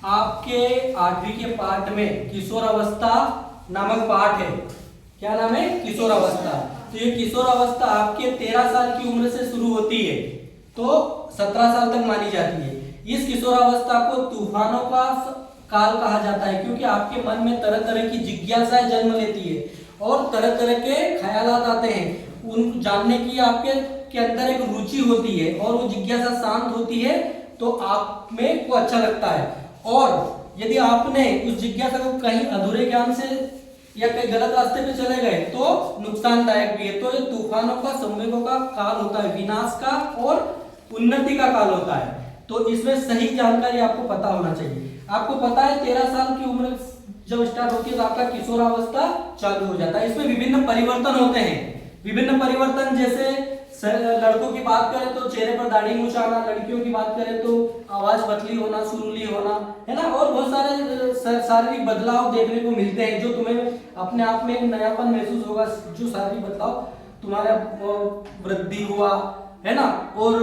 आपके 8वीं के पाठ में किशोरावस्था नामक पाठ है। क्या नाम है? किशोरावस्था। तो ये किशोरावस्था आपके 13 साल की उम्र से शुरू होती है तो 17 साल तक मानी जाती है। इस किशोरावस्था को तूफानों का काल कहा जाता है क्योंकि आपके मन में तरह तरह की जिज्ञासाएं जन्म लेती है और तरह तरह के ख्यालात आते हैं। उन जानने की आपके के अंदर एक रुचि होती है और वो जिज्ञासा शांत होती है तो आप में को अच्छा लगता है। और यदि आपने उस जिज्ञासा को कहीं अधूरे ज्ञान से या कहीं गलत रास्ते पे चले गए तो नुकसानदायक भी है। तो ये तूफानों का, संवेगों का काल होता है, विनाश का और उन्नति का काल होता है। तो इसमें सही जानकारी आपको पता होना चाहिए। आपको पता है 13 साल की उम्र जब स्टार्ट होती है तो आपका किशोरावस्था चालू हो जाता है। इसमें विभिन्न परिवर्तन होते हैं। विभिन्न परिवर्तन जैसे लड़कों की बात करें तो चेहरे पर दाढ़ी मूंछ आना, लड़कियों की बात करें तो आवाज पतली होना, सुरीली होना, है ना, और बहुत सारे शारीरिक बदलाव देखने को मिलते हैं जो तुम्हें अपने आप में नयापन महसूस होगा। जो शारीरिक बदलाव तुम्हारा वृद्धि हुआ है ना, और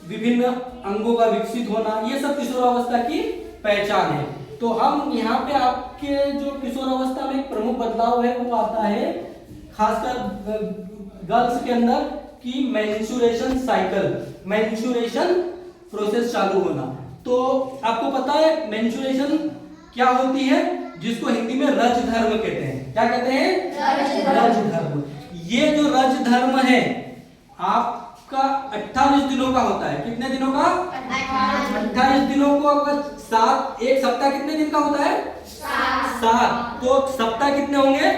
विभिन्न अंगों का विकसित होना, ये सब किशोरावस्था की पहचान है। तो हम यहाँ पे आपके जो किशोरावस्था में एक प्रमुख बदलाव है वो आता है खासकर गर्ल्स के अंदर की मेंस्ट्रुएशन साइकिल, मेंस्ट्रुएशन प्रोसेस चालू होना। तो आपको पता है मेंस्ट्रुएशन क्या होती है, जिसको हिंदी में रज धर्म कहते हैं। क्या कहते हैं? रज धर्म। ये जो रज धर्म है आपका 28 दिनों का होता है। कितने दिनों का? 28 दिनों को। अगर 7, एक सप्ताह कितने दिन का होता है? 7। तो सप्ताह कितने होंगे?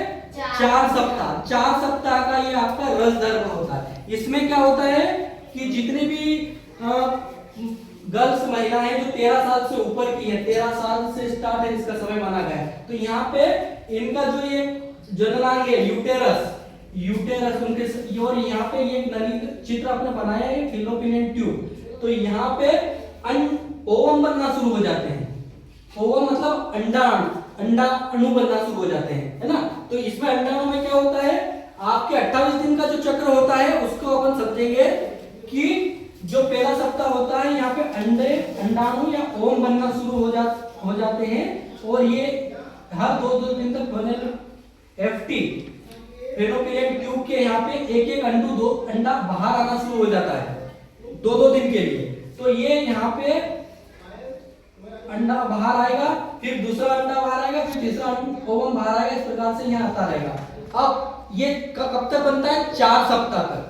4 सप्ताह। 4 सप्ताह का ये आपका रज धर्म होता है। इसमें क्या होता है कि जितनी भी गर्ल्स महिलाएं जो 13 साल से ऊपर की है, 13 साल से स्टार्ट है इसका समय माना गया है, तो यहाँ पे इनका जो ये जननांग है यूटेरस उनके, और यहाँ पे ये नली चित्र आपने बनाया है फिलोपियन ट्यूब। तो यहाँ पे ओवम बनना शुरू हो जाते हैं। ओवम मतलब अंडा अणु बनना शुरू हो जाते हैं, है ना। तो इसमें अंडाणु में क्या होता है, आपके 28 दिन का जो चक्र होता है उसको अपन समझेंगे कि जो पहला सप्ताह होता है यहाँ पे अंडाणु या ओवम बनना शुरू हो जाते हैं और ये हर 2-2 दिन तक बने एफटी फेलोपियन ट्यूब के यहाँ पे एक अंडा बाहर आना शुरू हो जाता है 2-2 दिन के लिए। तो ये यहाँ पे अंडा बाहर आएगा, फिर दूसरा अंडा बाहर आएगा, फिर तीसरा ओवम बाहर आएगा। इस प्रकार से यहाँ आता रहेगा। अब ये कब तक बनता है? 4 सप्ताह तक,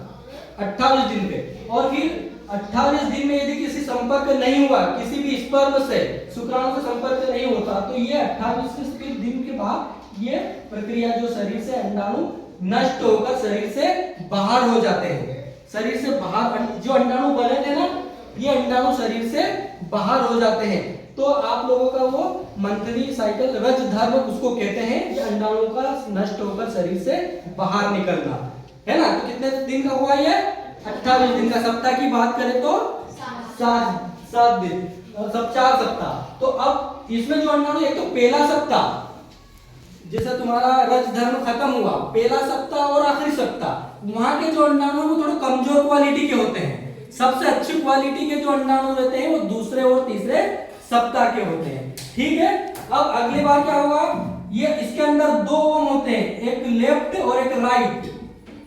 28 दिन पे। और फिर 28 दिन में यदि किसी संपर्क नहीं हुआ, किसी भी स्पर्म से, शुक्राणु से संपर्क नहीं होता, तो ये 28 दिन के बाद ये प्रक्रिया जो शरीर से अंडाणु नष्ट होकर शरीर से बाहर हो जाते हैं। शरीर से बाहर जो अंडाणु बने थे ना, ये अंडाणु शरीर से बाहर हो जाते हैं। तो आप लोगों का वो मंथली साइकिल रज धर्म उसको कहते हैं, ये अंडाणु का नष्ट होकर शरीर से बाहर निकलना, है ना। तो कितने दिन का हुआ ये? 28 दिन का। सप्ताह की बात करें तो 7 दिन, सब 4 सप्ताह। तो अब इसमें जो अंडाणु, एक तो पहला सप्ताह जैसे तुम्हारा रज धर्म खत्म हुआ, पहला सप्ताह और आखिरी सप्ताह, वहां के जो अंडाणु वो थोड़े कमजोर क्वालिटी के होते हैं। सबसे अच्छी क्वालिटी के जो अंडाणु रहते हैं वो दूसरे और तीसरे सप्ताह के होते हैं, ठीक है। अब अगली बार क्या होगा, ये इसके अंदर 2 ओवम होते हैं, एक लेफ्ट और एक राइट।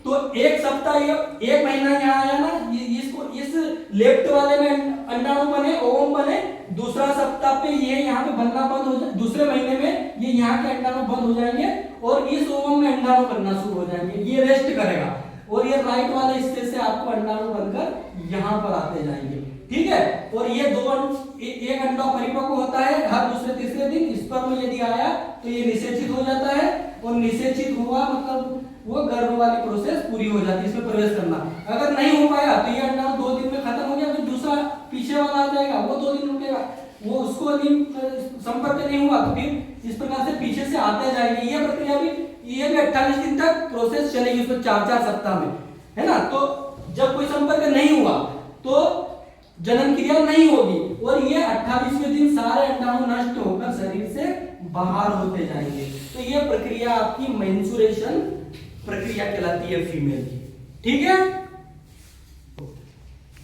तो एक सप्ताह, ये एक महीना यहाँ आया ना, इसको इस लेफ्ट वाले में अंडाणु बने, ओवम बने। दूसरा सप्ताह पे ये यहाँ पे बनना बंद हो जाए, दूसरे महीने में ये यहाँ के अंडाणु बंद हो जाएंगे और इस ओवम में अंडाणु बनना शुरू हो जाएंगे। ये रेस्ट करेगा और ये राइट वाले हिस्से से आपको अंडाणु बनकर यहाँ पर आते जाएंगे, ठीक है। और ये एक अंडा परिपक्व होता है हर दूसरे तीसरे दिन। स्पर्म यदि आया तो ये निषेचित हो जाता है, और निषेचित हुआ मतलब वो गर्भ वाली प्रोसेस पूरी हो जाती है, इसमें प्रवेश करना। अगर नहीं हो पाया तो ये अंडा 2 दिन में खत्म हो गया, फिर दूसरा पीछे वाला आ जाएगा, वो 2 दिन रुकेगा, वो उसको संपर्क नहीं हुआ तो फिर इस प्रकार से पीछे से आते जाएंगे। ये प्रक्रिया भी 28 दिन तक प्रोसेस चलेगी, उसमें 4-4 सप्ताह में, है ना। तो जब कोई संपर्क नहीं हुआ तो जनन क्रिया नहीं होगी और ये 28वें दिन सारे अंडाणु नष्ट होकर शरीर से बाहर होते जाएंगे। तो ये प्रक्रिया आपकी मेंस्ट्रुएशन प्रक्रिया कहलाती है फीमेल की, ठीक है।